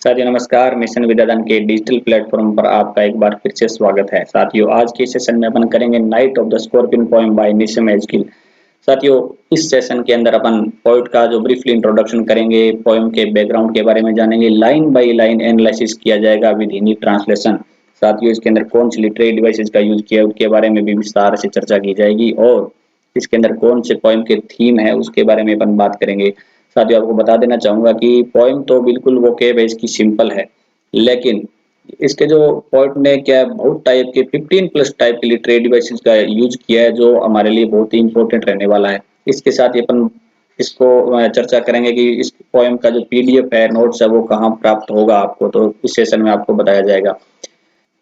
साथियों नमस्कार। मिशन विद्यादान के डिजिटल प्लेटफॉर्म पर आपका एक बार फिर से स्वागत है। साथियों आज के सेशन में अपन करेंगे night of the scorpion poem by Nissim Ezekiel. साथियों इस सेशन के अंदर अपन पोएट का जो ब्रीफली इंट्रोडक्शन करेंगे, पोएम के बैकग्राउंड के बारे में जानेंगे, लाइन बाय लाइन एनालिसिस किया जाएगा विद हिंदी ट्रांसलेशन। साथियों इसके अंदर कौन सी लिटरेरी डिवाइसेस का यूज किया है उसके बारे में भी विस्तार से चर्चा की जाएगी और इसके अंदर कौन से पोएम के थीम है उसके बारे में अपन बात करेंगे। साथियों आपको बता देना चाहूंगा कि पोएम तो बिल्कुल वो के है इसकी सिंपल है, लेकिन इसके जो पोएट ने क्या बहुत टाइप के 15 प्लस टाइप के लिटरेरी डिवाइसेस का यूज किया है जो हमारे लिए बहुत ही इंपॉर्टेंट रहने वाला है। इसके साथ ही अपन इसको चर्चा करेंगे कि इस पोएम का जो पीडीएफ है, नोट्स है, वो कहाँ प्राप्त होगा आपको, तो इस सेशन में आपको बताया जाएगा।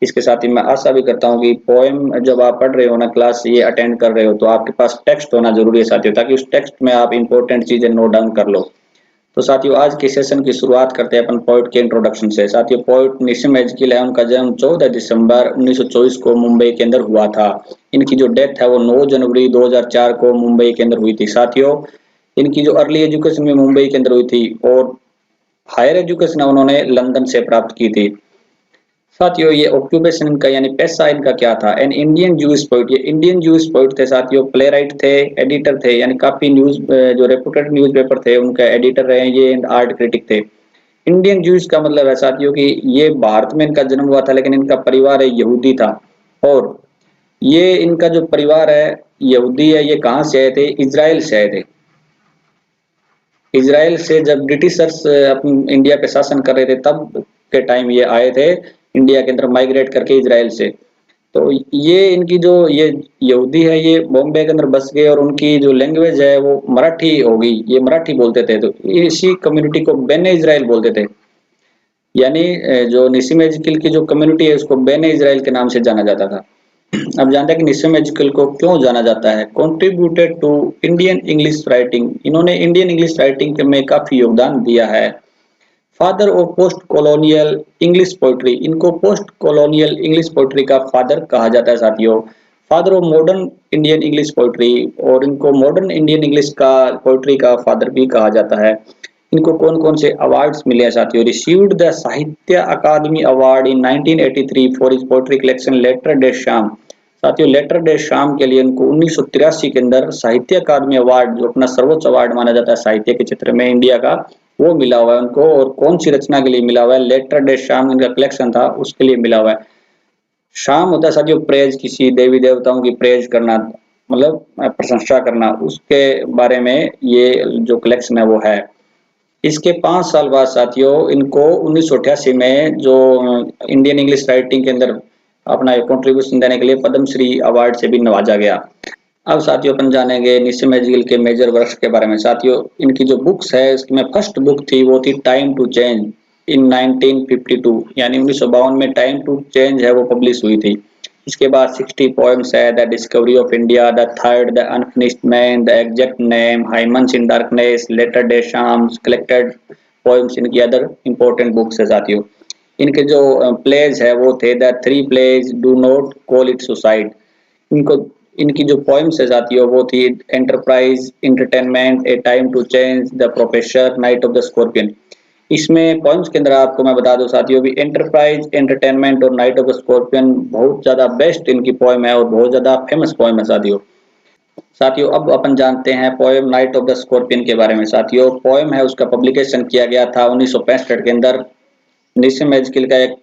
इसके साथ ही मैं आशा भी करता हूँ कि पोएम जब आप पढ़ रहे हो ना, क्लास ये अटेंड कर रहे हो, तो आपके पास टेक्स्ट होना जरूरी है साथियों, ताकि उस टेक्स्ट में आप इंपॉर्टेंट चीजें नोट डाउन कर लो। तो साथियों आज के सेशन की शुरुआत करते हैं अपन पोएट के इंट्रोडक्शन से। साथियों पोएट निशिम एजकिल है, उनका जन्म 14 दिसंबर 1924 को मुंबई के अंदर हुआ था। इनकी जो डेथ है वो 9 जनवरी 2004 को मुंबई के अंदर हुई थी। साथियों इनकी जो अर्ली एजुकेशन भी मुंबई के अंदर हुई थी और हायर एजुकेशन उन्होंने लंदन से प्राप्त की थी। साथियों ये ऑक्यूपेशन इनका यानी पेशा इनका क्या था? An Indian Jewish poet. ये इंडियन जूइश पोइट थे साथियों, प्ले राइट थे, एडिटर थे, यानी काफी न्यूज जो रेपुटेड न्यूज़पेपर थे उनका एडिटर रहे ये, आर्ट क्रिटिक थे। इंडियन जूइश का मतलब है साथियों कि ये भारत में इनका जन्म हुआ था, लेकिन इनका परिवार है यहूदी था। और ये इनका जो परिवार है यहूदी है, ये कहाँ से आए थे? इजराइल से आए थे। इजराइल से जब ब्रिटिशर्स अपनी इंडिया पे शासन कर रहे थे तब के टाइम ये आए थे इंडिया के अंदर, माइग्रेट करके इजराइल से। तो ये इनकी जो ये यहूदी है ये बॉम्बे के अंदर बस गए और उनकी जो लैंग्वेज है वो मराठी हो गई, ये मराठी बोलते थे। तो इसी कम्युनिटी को बेने इजराइल बोलते थे, यानी जो निशिम एजकिल की जो कम्युनिटी है उसको बेने इजराइल के नाम से जाना जाता था। अब जानते हैं कि निशिम एजकिल को क्यों जाना जाता है। Contributed to Indian English writing, इन्होंने इंडियन इंग्लिश राइटिंग में काफी योगदान दिया है। Father of post colonial English poetry, इनको पोस्ट कॉलोनियल इंग्लिश पोइट्री का फादर कहा जाता है साथियों। Father of modern Indian English poetry, और इनको मॉडर्न इंडियन इंग्लिश का पोइट्री का फादर भी कहा जाता है। इनको कौन कौन से अवार्ड्स मिले हैं साथियों? Received the Sahitya Akademi award in 1983 for his poetry collection latter day psalms. साथियों लेटर डे शाम के लिए इनको 1983 के अंदर साहित्य अकादमी अवार्ड, जो अपना सर्वोच्च अवार्ड माना जाता है साहित्य के क्षेत्र में इंडिया का, वो मिला हुआ है उनको। और कौन सी रचना के लिए मिला हुआ है? लेटर डे शाम इनका कलेक्शन था उसके लिए मिला हुआ है। शाम होता है साथियों प्रेज, किसी देवी देवताओं की प्रेज करना, मतलब प्रशंसा करना, उसके बारे में ये जो कलेक्शन है वो है। इसके 5 साल बाद साथियों इनको 1988 में जो इंडियन इंग्लिश राइटिंग के अंदर अपना कंट्रीब्यूशन देने के लिए पद्मश्री अवार्ड से भी नवाजा गया। अब साथियों अपन जानेंगे निशिम एजकिल के मेजर वर्क्स के बारे में। साथियों इनकी जो बुक्स है इसमें फर्स्ट बुक थी वो थी टाइम टू चेंज इन 1952, यानी 1952 में टाइम टू चेंज है वो पब्लिश हुई थी। इसके बाद 60 पोएम्स है, the discovery of India, the third, the unfinished man, the exact name, hymns in darkness, latter day psalms, collected poems इनकी अदर इंपॉर्टेंट बुक्स है साथियों। इनके जो प्लेज है वो थे the 3 plays, do not call it suicide. इनको इनकी जो पोएम्स है साथियों वो थी enterprise, entertainment, a time to change, the professor, night of the scorpion. इसमें पोएम्स के अंदर आपको मैं बता दूं साथियों भी एंटरप्राइज, एंटरटेनमेंट और नाइट ऑफ द स्कॉर्पियन बहुत ज्यादा बेस्ट इनकी पोएम है और बहुत ज्यादा फेमस पोएम है साथियों। साथियों अब अपन जानते हैं poem night of the scorpion के बारे में। साथियों पोएम है उसका पब्लिकेशन किया गया था 1965 के अंदर। निशिम एजकिल का एक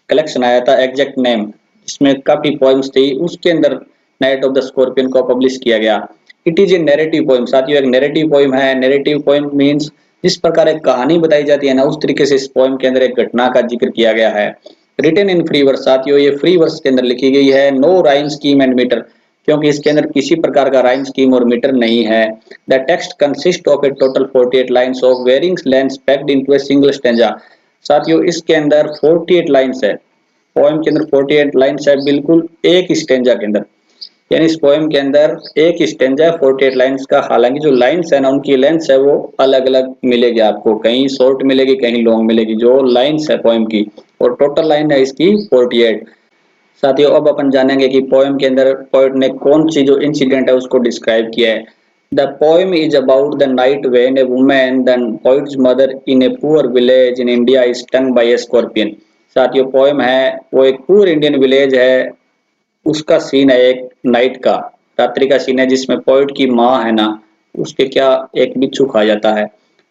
कलेक्शन आया था एग्जैक्ट नेम, इसमें काफी पोएम्स थी, उसके अंदर नाइट ऑफ द स्कॉर्पियन को पब्लिश किया गया। It is a narrative poem. साथियों एक नैरेटिव पोएम है। नैरेटिव पोएम मींस जिस प्रकार एक कहानी बताई जाती है ना, उस तरीके से इस पोएम के अंदर एक घटना का जिक्र किया गया है। रिटन इन फ्री वर्स, साथियों ये फ्री वर्स के अंदर लिखी गई है। No rhyme scheme and meter, क्योंकि इसके अंदर किसी प्रकार का राइम स्कीम और मीटर नहीं है। The text consist of a total 48 lines of varying lengths packed into a single stanza. साथियों इसके अंदर 48 लाइन्स है, पोएम के अंदर 48 लाइन्स है, बिल्कुल एक स्टेंजा के अंदर, यानी इस पोएम के अंदर एक स्टेंजा है 48 लाइन्स का। हालांकि जो लाइन्स है ना उनकी लेंथ है वो अलग अलग मिलेगी आपको, कहीं शॉर्ट मिलेगी कहीं लॉन्ग मिलेगी जो लाइन्स है पोएम की, और टोटल लाइन है इसकी 48। साथियों अब अपन जानेंगे कि पोएम के अंदर पोएट ने कौन सी जो इंसिडेंट है उसको डिस्क्राइब किया है। The poem is about the night when a woman, the poet's mother in a poor village in India, is stung by a scorpion. साथियों पोएम है वो एक पूर इंडियन विलेज है, उसका सीन है एक नाइट का, रात्रि का सीन है जिसमें पोइट की माँ है ना, उसके क्या एक बिच्छू खा जाता है।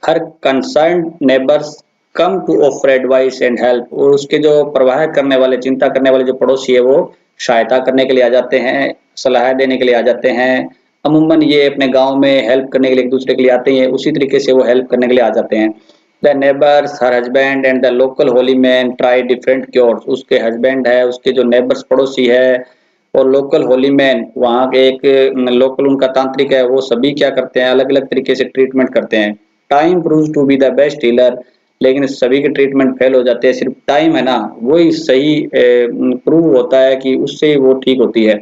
हर concern neighbours come to offer advice and help, और उसके जो प्रवाह करने वाले चिंता करने वाले जो पड़ोसी है वो सहायता करने के लिए आ जाते हैं, सलाह देने के लिए आ जाते हैं। अमूमन ये अपने गांव में हेल्प करने के लिए एक दूसरे के लिए आते हैं, उसी तरीके से वो हेल्प करने के लिए आ जाते हैं। The neighbours, her husband and the local holy man try different cures, उसके हस्बैंड है, उसके जो नेबर्स पड़ोसी है और लोकल होली मैन वहाँ के एक लोकल उनका तांत्रिक है, वो सभी क्या करते हैं अलग अलग तरीके से ट्रीटमेंट करते हैं। Time proves to be the best healer, लेकिन सभी के ट्रीटमेंट फेल हो जाते हैं, सिर्फ टाइम है ना वही सही प्रूव होता है कि उससे वो ठीक होती है।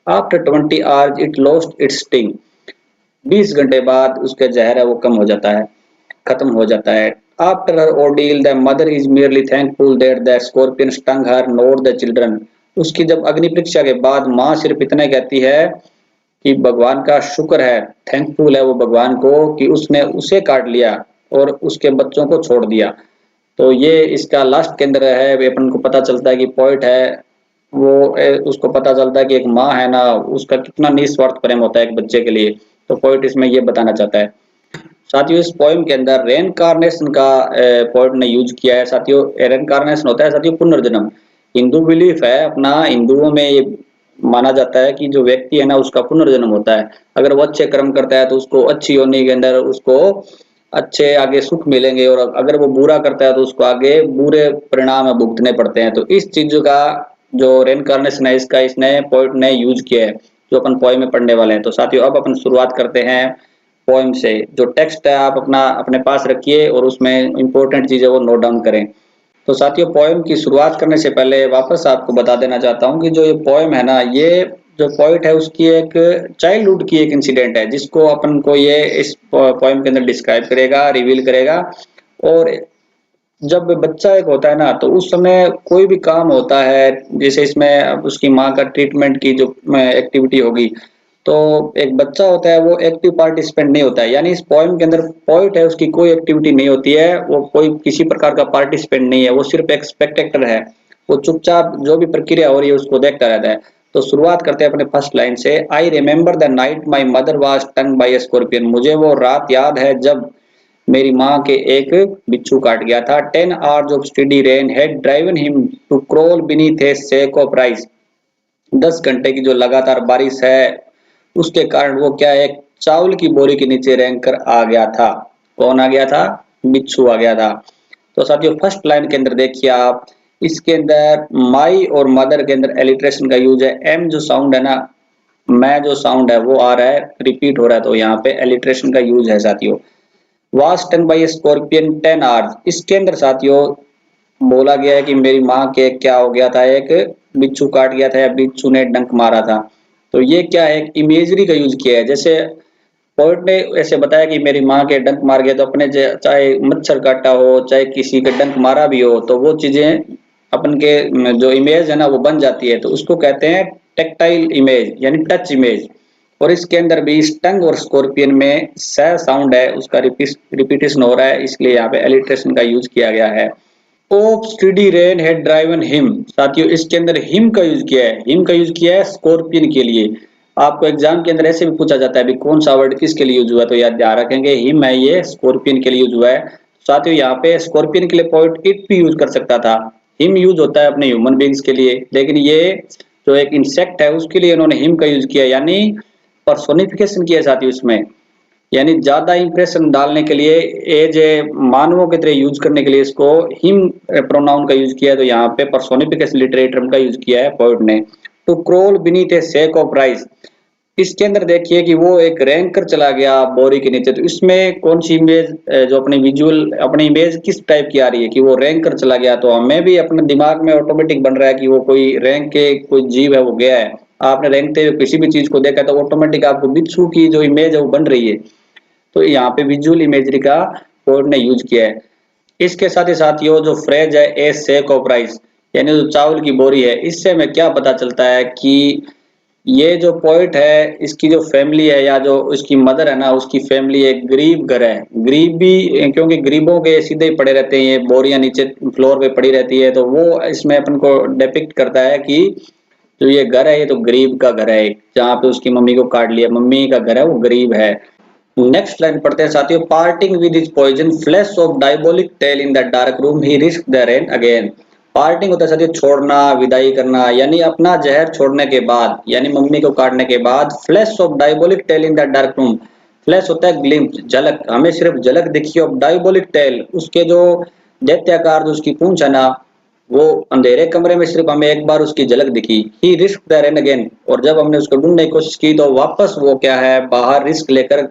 After 20 hours it lost its sting, 20 घंटे बाद उसका जहर है वो कम हो जाता है, खत्म हो जाता है। After her ordeal the mother is merely thankful that the scorpion stung her nor the children, उसकी जब अग्नि परीक्षा के बाद माँ सिर्फ इतना कहती है कि भगवान का शुक्र है, थैंकफुल है वो भगवान को कि उसने उसे काट लिया और उसके बच्चों को छोड़ दिया। तो ये इसका लास्ट केंद्र है, वे अपन को पता चलता है कि पोइट है वो उसको पता चलता है कि एक माँ है ना उसका कितना निस्वार्थ प्रेम होता है एक बच्चे के लिए। तो पोइट इसमें ये बताना चाहता है। साथियों इस पोएम के अंदर रेनकार्नेशन का पोइट ने यूज किया है। साथियों रेनकार्नेशन होता है साथियों पुनर्जन्म। हिंदू बिलीफ है अपना, हिंदुओं में ये माना जाता है कि जो व्यक्ति है ना उसका पुनर्जन्म होता है। अगर वो अच्छे कर्म करता है तो उसको अच्छी योनि के अंदर उसको अच्छे आगे सुख मिलेंगे, और अगर वो बुरा करता है तो उसको आगे बुरे परिणाम भुगतने पड़ते हैं। तो इस चीज का जो रेनकार्नेशन है इसका इसने पोइट ने यूज किया है, जो अपन पोएम में पढ़ने वाले हैं। तो साथियों अब अपन शुरुआत करते हैं पोएम से। जो टेक्स्ट है आप अपना अपने पास रखिए और उसमें इंपॉर्टेंट चीजें वो नोट डाउन करें। तो साथियों पोएम की शुरुआत करने से पहले वापस आपको बता देना चाहता हूँ कि जो ये पोएम है ना, ये जो पोइट है उसकी एक चाइल्डहुड की एक इंसिडेंट है जिसको अपन को ये इस पोएम के अंदर डिस्क्राइब करेगा, रिवील करेगा। और जब बच्चा एक होता है ना तो उस समय कोई भी काम होता है, जैसे इसमें अब उसकी माँ का ट्रीटमेंट की जो एक्टिविटी होगी, तो एक बच्चा होता है वो एक्टिव पार्टिसिपेंट नहीं होता है। यानी इस पोएम के अंदर पोइट है उसकी कोई एक्टिविटी नहीं होती है, वो कोई किसी प्रकार का पार्टिसिपेंट नहीं है, वो सिर्फ एक स्पेक्टेटर है। वो चुपचाप जो भी प्रक्रिया हो रही है उसको देखता रहता है। तो शुरुआत करते हैं अपने फर्स्ट लाइन से। I remember the night my mother was tongue by A scorpion, मुझे वो रात याद है जब मेरी माँ के एक बिच्छू काट गया था। 10 hours of steady rain had driven him to crawl beneath a sack of rice, 10 घंटे की जो लगातार बारिश है उसके कारण वो क्या है, एक चावल की बोरी के नीचे रेंग कर आ गया था। कौन आ गया था? बिच्छू आ गया था। तो साथियों फर्स्ट लाइन के अंदर देखिए आप, इसके अंदर माई और मदर के अंदर एलिट्रेशन का यूज है। एम जो साउंड है ना, मैं जो साउंड है वो आ रहा है, रिपीट हो रहा है, तो यहाँ पे एलिट्रेशन का यूज है साथियों। Was stung by scorpion 10 hours, इसके अंदर साथियों बोला गया है कि मेरी माँ के क्या हो गया था, एक बिच्छू काट गया था या बिच्छू ने डंक मारा था। तो ये क्या है, एक इमेजरी का यूज किया है। जैसे पोइट ने ऐसे बताया कि मेरी माँ के डंक मार गया, तो अपने चाहे मच्छर काटा हो चाहे किसी का डंक मारा भी हो तो वो चीजें अपन के जो इमेज है ना वो बन जाती है। तो उसको कहते हैं टेक्टाइल इमेज यानी टच इमेज। और इसके अंदर भी स्टंग और स्कॉर्पियन में स साउंड है उसका रिपीटेशन हो रहा है, इसलिए यहाँ पे एलिट्रेशन का यूज किया गया है। Of study rain had driven him, साथियों इसके अंदर हिम का यूज किया है। हिम का यूज किया है स्कॉर्पियन के लिए। आपको एग्जाम के अंदर ऐसे भी पूछा जाता है अभी कौन सा वर्ड किसके लिए यूज हुआ है, तो याद ध्यान रखेंगे हिम है ये स्कॉर्पियन के लिए यूज हुआ है। साथियों यहाँ पे स्कॉर्पियन के लिए पोइट इट भी यूज कर सकता था। हिम यूज होता है अपने ह्यूमन बींग्स के लिए, लेकिन ये जो एक इंसेक्ट है उसके लिए उन्होंने हिम का यूज किया, यानी पर्सोनिफिकेशन किया साथियों इसमें। यानी ज्यादा इंप्रेशन डालने के लिए एज ए मानवों की तरह यूज करने के लिए इसको हिम प्रोनाउन का यूज किया है। तो यहाँ पे पर्सोनिफिकेशन लिटरेरी टर्म का यूज किया है पोइट ने। To crawl beneath a sack of rice, इसके अंदर देखिए कि वो एक रैंक कर चला गया बोरी के नीचे। तो इसमें कौन सी इमेज जो अपनी विजुअल अपनी इमेज किस टाइप की आ रही है कि वो रैंक कर चला गया, तो हमें भी अपने दिमाग में ऑटोमेटिक बन रहा है कि वो कोई रैंक के कोई जीव है वो गया है। आपने रैंकते हुए किसी भी चीज को देखा तो ऑटोमेटिक आपको बिच्छू की जो इमेज है वो बन रही है। तो यहाँ पे विजुअल इमेजरी का पोइट ने यूज किया है। इसके साथ ही साथियों जो फ्रेज है ए सेक ऑफ राइस, यानी जो चावल की बोरी है, इससे हमें क्या पता चलता है कि ये जो पोइट है इसकी जो फैमिली है या जो इसकी मदर है ना, उसकी फैमिली एक गरीब घर है। गरीब भी क्योंकि गरीबों के सीधे ही पड़े रहते हैं, ये बोरियां नीचे फ्लोर पे पड़ी रहती है, तो वो इसमें अपन को डिपिक्ट करता है कि जो ये घर है ये तो गरीब का घर है, जहाँ पे उसकी मम्मी को काट लिया, मम्मी का घर है वो गरीब है। नेक्स्ट लाइन पढ़ते हैं साथियों। Parting with his poison flash of diabolic tail in the dark room he risk the rain again. Parting होता है साथियों छोड़ना, विदाई करना, यानी अपना जहर छोड़ने के बाद, यानी मम्मी को काटने के बाद, flash of diabolic tail in the dark room. Flash होता है ग्लिम्स, झलक, हमें सिर्फ झलक दिखी ऑफ डायबोलिक टेल, उसके जो दैत्याकार जो उसकी पूंछ है ना, वो अंधेरे कमरे में सिर्फ हमें एक बार उसकी झलक दिखी। ही रिस्क द रेन अगेन, और जब हमने उसको ढूंढने की कोशिश की तो वापस वो क्या है, बाहर रिस्क लेकर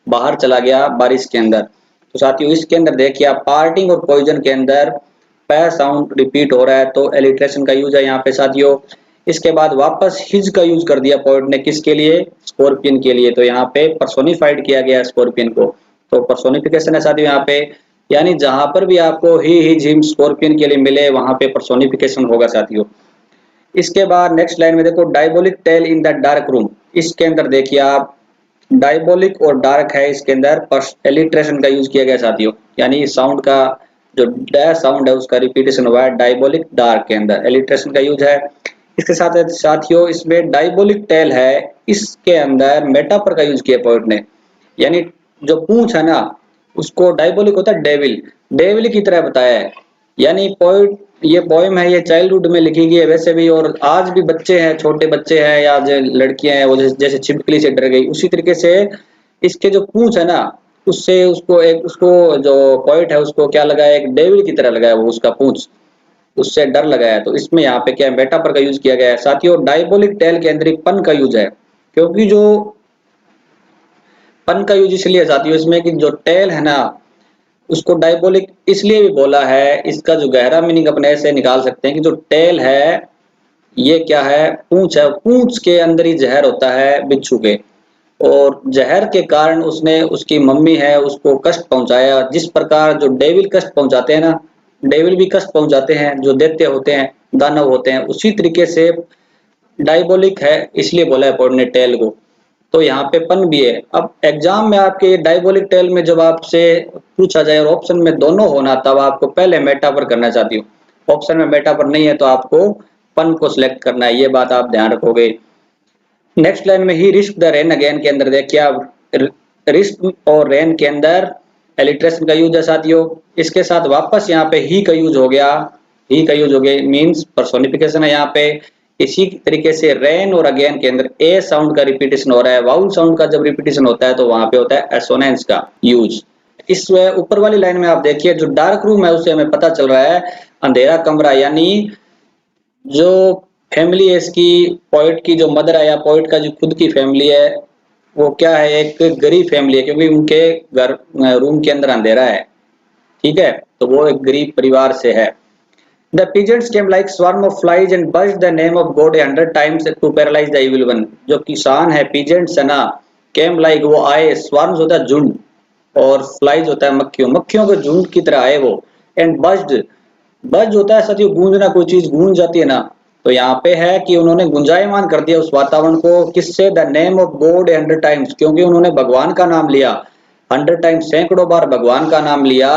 बाहर चला गया बारिश के अंदर। तो साथियों इसके अंदर देखिए आप, पार्टिंग और पॉइजन के अंदर पै साउंड रिपीट हो रहा है, तो एलिट्रेशन का यूज है यहाँ पे साथियों। इसके बाद वापस हिज का यूज कर दिया पोइट ने, किसके लिए, स्कॉर्पियन के लिए, तो यहाँ पे पर्सोनिफाइड किया गया स्कॉर्पियन को। तो पर्सोनिफिकेशन है साथियों यहाँ पे, यानी जहां पर भी आपको ही हिज हिम स्कॉर्पियन के लिए मिले वहां पे पर्सोनिफिकेशन होगा साथियों। इसके बाद नेक्स्ट लाइन में देखो, diabolic tail in the dark room. इसके अंदर देखिए आप, डायबोलिक और डार्क है, इसके अंदर एलिट्रेशन का यूज किया गया साथियों, यानी साउंड का जो डै साउंड है उसका रिपीटेशन हुआ है डायबोलिक डार्क के अंदर, एलिट्रेशन का यूज है। इसके साथ साथियों इसमें डायबोलिक टेल है, इसके अंदर मेटाफर का यूज किया पोइट ने, यानी जो पूंछ है ना उसको, डायबोलिक होता है डेविल, डेविल की तरह बताया है। यानी पोइट, ये पोएम है ये चाइल्डहुड में लिखी गई है वैसे भी, और आज भी बच्चे हैं, छोटे बच्चे हैं या जो लड़कियां हैं वो जैसे छिपकली से डर गई, उसी तरीके से इसके जो पूंछ है ना, उससे उसको एक, उसको जो पोइट है उसको क्या लगा है, एक डेविल की तरह लगा है वो उसका पूंछ, उससे डर लगा है। तो इसमें यहाँ पे क्या है, मेटाफर का यूज किया गया है साथियों। डायबोलिक टेल के अंदर पन का यूज है, क्योंकि जो पन का यूज इसलिए है साथियों इसमें कि जो टेल है ना उसको डायबोलिक इसलिए भी बोला है, इसका जो गहरा मीनिंग अपने ऐसे निकाल सकते हैं कि जो टेल है ये क्या है, पूंछ है, पूंछ के अंदर ही जहर होता है बिच्छू के, और जहर के कारण उसने, उसकी मम्मी है उसको कष्ट पहुंचाया। जिस प्रकार जो डेविल कष्ट पहुंचाते हैं ना, डेविल भी कष्ट पहुंचाते हैं, जो दैत्य होते हैं, दानव होते हैं, उसी तरीके से डायबोलिक है, इसलिए बोला है पॉइंट ने टेल को। तो यहाँ पे पन भी है। अब एग्जाम में आपके डायबोलिक टेल में जब आपसे पूछा जाए और ऑप्शन में दोनों होना, तब आपको पहले मेटाफर करना चाहती हूँ, ऑप्शन में मेटाफर नहीं है तो आपको पन को सिलेक्ट करना है, ये बात आप ध्यान रखोगे। नेक्स्ट लाइन में ही रिस्क द रेन अगेन के अंदर देखिए आप, रिस्क और रेन के अंदर एलिट्रेशन का यूज है साथियों। इसके साथ वापस यहाँ पे ही का यूज हो गया, ही का यूज हो गया मींस पर्सोनिफिकेशन है यहाँ पे। इसी तरीके से रेन और अगेन के अंदर ए साउंड का रिपीटेशन हो रहा है, वाउल साउंड का जब रिपीटेशन होता है तो वहां पे होता है एसोनेंस का यूज। इस ऊपर वाली लाइन में आप देखिए, जो डार्क रूम है उससे हमें पता चल रहा है अंधेरा कमरा, यानी जो फैमिली है इसकी, पोइट की जो मदर है या पोइट का जो खुद की फैमिली है वो क्या है, एक गरीब फैमिली है, क्योंकि उनके घर रूम के अंदर अंधेरा है, ठीक है, तो वो एक गरीब परिवार से है। The pigeons came like swarm of flies and buzzed the name of God 100 times to paralyze the evil one। जो किसान है, pigeons है ना, came like वो आए, swarms होता है झुंड, और flies होता है मक्खियों, मक्खियों के झुंड की तरह आए वो, and buzzed, बज होता है साथियों गूंजना, कोई चीज गूंज जाती है ना, तो यहाँ पे है कि उन्होंने गुंजायमान कर दिया उस वातावरण को, किससे, the name of God 100 times, क्योंकि उन्होंने भगवान का नाम लिया 100 टाइम्स, सैकड़ों बार भगवान का नाम लिया,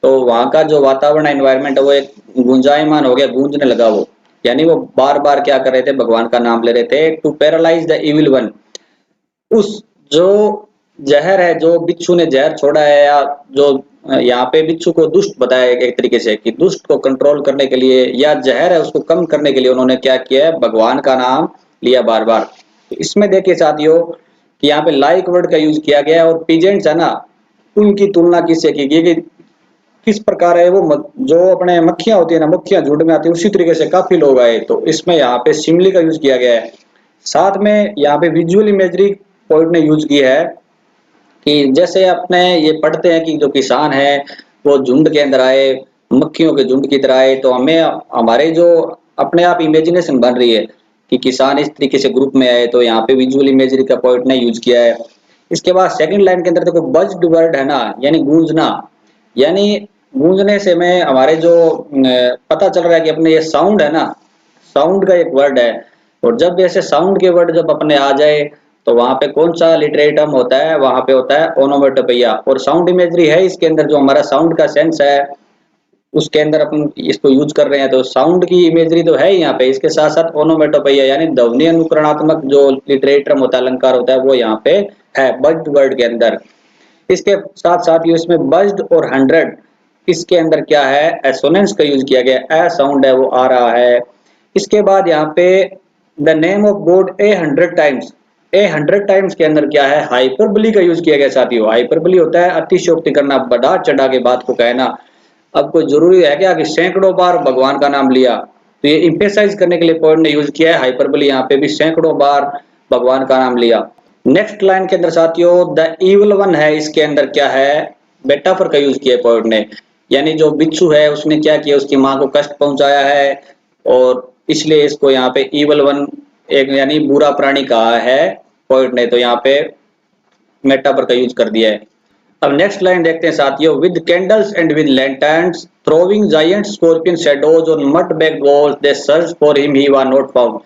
तो वहां का जो वातावरण एनवायरमेंट है वो एक गुंजायमान हो गया, गूंजने लगा वो, यानी वो बार बार क्या कर रहे थे, भगवान का नाम ले रहे थे। To paralyse the evil one, उस जो जहर है, जो बिच्छू ने जहर छोड़ा है, या जो यहाँ पे बिच्छू को दुष्ट बताया एक तरीके से कि दुष्ट को कंट्रोल करने के लिए या जहर है उसको कम करने के लिए उन्होंने क्या किया है, भगवान का नाम लिया बार बार। तो इसमें देखिए साथियों कि यहाँ पे लाइक वर्ड का यूज किया गया है, और पीजेंट्स है ना उनकी तुलना किससे की गई कि किस प्रकार है वो, जो अपने मक्खियां होती है ना, मक्खियां झुंड में आती है, उसी तरीके से काफी लोग आए, तो इसमें यहाँ पे सिमिली का यूज किया गया है। साथ में यहाँ पे विजुअल इमेजरी पॉइंट ने यूज की है कि जैसे अपने ये पढ़ते हैं कि जो किसान है वो झुंड के अंदर आए, मक्खियों के झुंड की तरह आए, तो हमें हमारे जो अपने आप इमेजिनेशन बन रही है कि किसान इस तरीके से ग्रुप में आए, तो यहाँ पे विजुअल इमेजरी का पॉइंट ने यूज किया है। इसके बाद सेकंड लाइन के अंदर देखो, बज्ड वर्ड है ना, यानी गूंजना, यानी गूंजने से में हमारे जो पता चल रहा है कि अपने ये साउंड है ना, साउंड का एक वर्ड है, और जब ऐसे साउंड के वर्ड जब अपने आ जाए तो वहां पे कौन सा लिटरेटम होता है, वहां पे होता है ओनोमेटोपोइया। और साउंड इमेजरी है इसके अंदर, जो हमारा साउंड का सेंस है उसके अंदर अपन इसको यूज कर रहे हैं, तो साउंड की इमेजरी तो है यहाँ पे, इसके साथ साथ ओनोमेटोपोइया यानी ध्वनि अनुकरणात्मक जो लिटरेटम होता है, अलंकार होता है, वो यहाँ पे है बज्ड वर्ड के अंदर। इसके साथ साथ ये इसमें बज्ड और 100 इसके अंदर क्या है, एसोनेंस का यूज किया गया, ए साउंड है वो आ रहा है। इसके बाद यहाँ पे the name of God A 100 times, A 100 times के अंदर क्या है, हाइपरबली का यूज किया गया साथियों। हाइपरबली होता है अतिशयोक्ति करना, बढ़ा चढ़ा के बात को कहना। अब कोई जरूरी है क्या कि सैकड़ों बार भगवान का नाम लिया, तो ये इम्फेसाइज करने के लिए पॉइंट ने यूज किया है हाइपरबली, यहाँ पे भी सैकड़ों बार भगवान का नाम लिया। नेक्स्ट लाइन के अंदर साथियों द इविल वन है, इसके अंदर क्या है, मेटाफर का यूज किया पॉइंट ने, यानी जो बिच्छू है उसने क्या किया, उसकी माँ को कष्ट पहुंचाया है और इसलिए इसको यहाँ पे इविल वन एक यानी बुरा प्राणी कहा है पॉइंट ने, तो यहाँ पे मेटाफर का यूज कर दिया है। अब नेक्स्ट लाइन देखते हैं साथियों, with candles and with lanterns throwing giant scorpion shadows on mud back walls they search for him he was not found.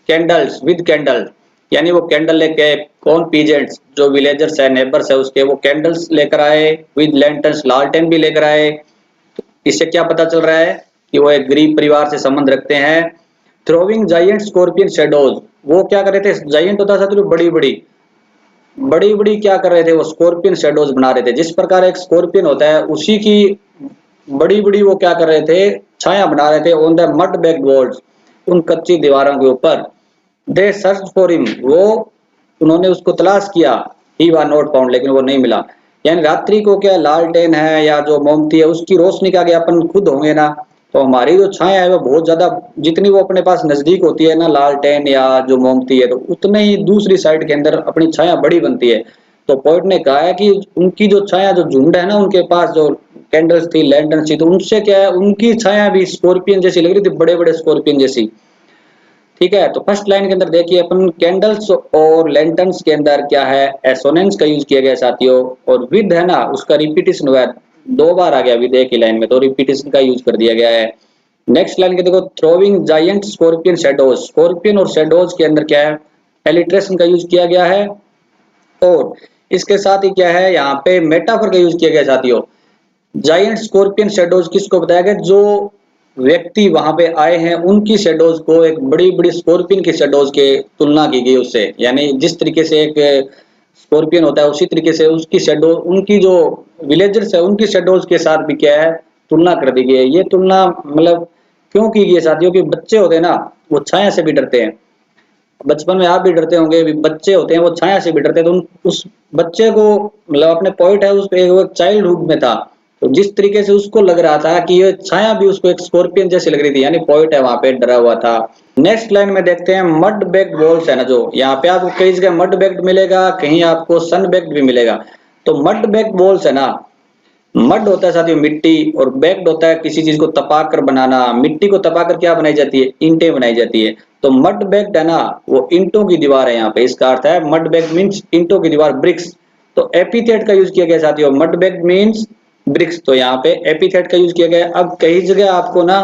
Candles with candle यानी वो कैंडल लेके कौन, पीजेंट्स जो विलेजर्स है, नेबर्स है उसके, वो कैंडल्स लेकर आए, विद लैंटर्न्स लालटेन भी लेकर आए। इससे क्या पता चल रहा है कि वो एक गरीब परिवार से संबंध रखते हैं। थ्रोविंग जायंट स्कॉर्पियन शैडोज, वो क्या कर रहे थे, जायंट होता था तो बड़ी बड़ी क्या कर रहे थे, वो स्कॉर्पियन शैडोज बना रहे थे। जिस प्रकार एक स्कॉर्पियन होता है उसी की बड़ी वो क्या कर रहे थे, छाया बना रहे थे on the mud back walls, उन कच्ची दीवारों के ऊपर। दे सर्च फॉर हिम, वो उन्होंने उसको तलाश किया, ही वाज नॉट फाउंड, लेकिन वो नहीं मिला। यानी रात्रि को क्या लालटेन है या जो मोमबत्ती है उसकी रोशनी का क्या अपन खुद होंगे ना, तो हमारी जो छाया है वो बहुत ज्यादा, जितनी वो अपने पास नजदीक होती है ना लालटेन या जो मोमबत्ती है, तो उतने ही दूसरी साइड के अंदर अपनी छाया बड़ी बनती है। तो पॉइंट ने कहा है कि उनकी जो छाया, जो झुंड है ना उनके पास, जो कैंडल्स थी लैंटर्न थी, तो उनसे क्या है, उनकी छाया भी स्कॉर्पियन जैसी लग रही थी, बड़े बड़े स्कॉर्पियन जैसी। ठीक है, तो फर्स्ट लाइन के अंदर देखिए अपन कैंडल्स और लैंटर्न्स के अंदर क्या है, एसोनेंस का यूज किया गया साथियों। और विद है ना उसका रिपीटेशन हुआ है, 2 बार आ गया विद एक ही लाइन में, तो रिपीटेशन का यूज कर दिया गया है। नेक्स्ट लाइन के देखो, throwing giant scorpion shadows, scorpion और शैडोज के अंदर क्या है, एलिट्रेशन का यूज किया गया है। और इसके साथ ही क्या है, यहाँ पे मेटाफर का यूज किया गया साथियों। जायंट स्कॉर्पियन शैडोज किसको बताया गया, जो व्यक्ति वहां पे आए हैं उनकी शेडोज को एक बड़ी स्कॉर्पियन की शेडोज के तुलना की गई उससे, यानी जिस तरीके से एक स्कॉर्पियन होता है उसी तरीके से उसकी शेडो, उनकी जो विलेजर्स है उनकी शेडोज के साथ भी क्या है, तुलना कर दी गई है। ये तुलना मतलब क्यों की गई है साथियों, कि बच्चे होते हैं ना वो छाया से भी डरते हैं, बचपन में आप भी डरते होंगे, बच्चे होते हैं वो छाया से भी डरते हैं, तो उस बच्चे को मतलब अपने पॉइंट है उस एक चाइल्डहुड में था, तो जिस तरीके से उसको लग रहा था कि ये छाया भी उसको एक स्कॉर्पियन जैसी लग रही थी, यानी पॉइंट है वहां पे डरा हुआ था। नेक्स्ट लाइन में देखते हैं, मड बैग्ड वॉल्स है ना, जो यहाँ पे आपको कई जगह मड बैग्ड मिलेगा, कहीं आपको सन बैग्ड भी मिलेगा। तो मड बैग्ड वॉल्स है ना, मड होता है साथियों मिट्टी, और बैग्ड होता है किसी चीज को तपाकर बनाना। मिट्टी को तपाकर क्या बनाई जाती है, ईंटें बनाई जाती है। तो मड बैग्ड है ना वो ईंटों की दीवार है, यहाँ पे इसका अर्थ है मड बैग्ड मींस ईंटों की दीवार, ब्रिक्स। तो एपिथेट का यूज किया गया साथियों, मड बैग्ड मींस ब्रिक्स, तो यहाँ पे एपिथेट का यूज किया गया। अब कई जगह आपको ना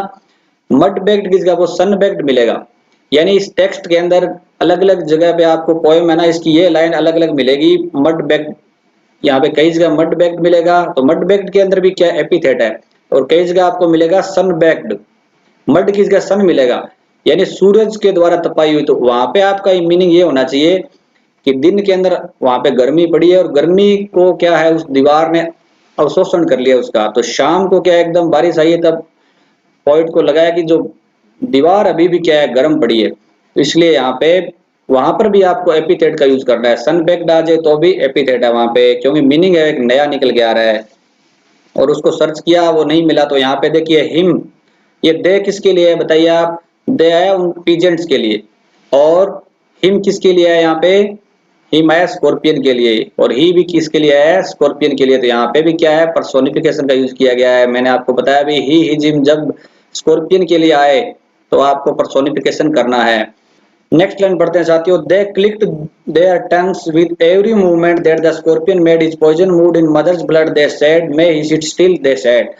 मड बैग्ड की जगह वो सन बैग्ड मिलेगा, यानी इस टेक्स्ट के अंदर अलग अलग जगह पे आपको पोएम है ना इसकी ये लाइन अलग अलग मिलेगी। मड बैग्ड यहाँ पे कई जगह मड बैग्ड मिलेगा, तो मड बैग्ड के अंदर भी क्या एपिथेट है, और कई जगह आपको मिलेगा सन बैग्ड, मड की जगह सन मिलेगा, यानी सूरज के द्वारा तपाई हुई। तो वहां पे आपका मीनिंग ये होना चाहिए कि दिन के अंदर वहां पे गर्मी पड़ी है और गर्मी को क्या है उस दीवार ने अवशोषण कर लिया उसका, तो शाम को क्या एकदम बारिश आई है, तब पॉइंट को लगाया कि जो दीवार अभी भी क्या है गर्म पड़ी है, तो इसलिए यहाँ पे वहां पर भी आपको एपिथेट का यूज करना है। सन बैक्ड आ जाए तो भी एपिथेट है वहां पे, क्योंकि मीनिंग है एक नया निकल के आ रहा है। और उसको सर्च किया वो नहीं मिला, तो यहाँ पे देखिए हिम, ये दे किसके लिए है बताइए आप, दे आया उन पीजेंट्स के लिए, और हिम किसके लिए है, यहाँ पे हिम आया स्कॉर्पियन के लिए, और ही भी किसके लिए है, स्कॉर्पियन के लिए। तो यहाँ पे भी क्या है पर्सोनिफिकेशन का यूज किया गया है। मैंने आपको बताया भी ही हिम जब स्कॉर्पियन के लिए आए तो आपको पर्सोनिफिकेशन करना है। नेक्स्ट लाइन पढ़ते हैं साथियों, they clicked their tongues with every movement that the scorpion made his poison moved in mother's blood, they said may he sit still, they said,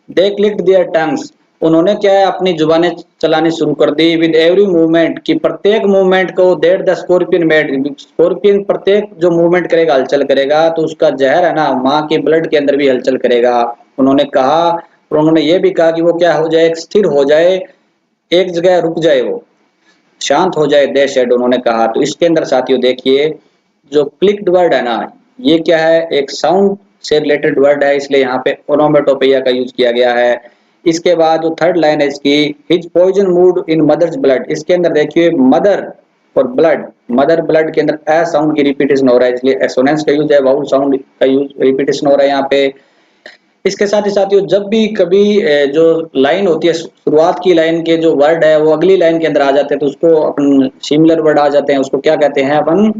they clicked their tongues, उन्होंने क्या है अपनी जुबानें चलानी शुरू कर दी विद एवरी मूवमेंट, की प्रत्येक movement को that the scorpion made, scorpion प्रत्येक जो मूवमेंट करेगा हलचल करेगा तो उसका जहर है ना माँ के ब्लड के अंदर भी हलचल करेगा। उन्होंने कहा, और उन्होंने ये भी कहा कि वो क्या हो जाए, स्थिर हो जाए, एक जगह रुक जाए, वो शांत हो जाए, दे सेड उन्होंने कहा। तो इसके अंदर साथियों देखिए जो क्लिक्ड वर्ड है ना, ये क्या है, एक साउंड से रिलेटेड वर्ड है, इसलिए यहाँ पे ओनोमेटोपोइया का यूज किया गया है। इसके बाद जो थर्ड लाइन है इसकी, his poison moved in mother's blood, इसके अंदर देखिए मदर और ब्लड, मदर ब्लड के अंदर ए साउंड की रिपीटेशन हो रहा है, इसलिए एसोनेंस का यूज है, वाउल साउंड का यूज रिपीटेशन हो रहा है यहाँ पे। इसके साथ ही साथियों जब भी कभी जो लाइन होती है, शुरुआत की लाइन के जो वर्ड है वो अगली लाइन के अंदर आ जाते हैं तो उसको अपन सिमिलर वर्ड आ जाते हैं, उसको क्या कहते हैं अपन,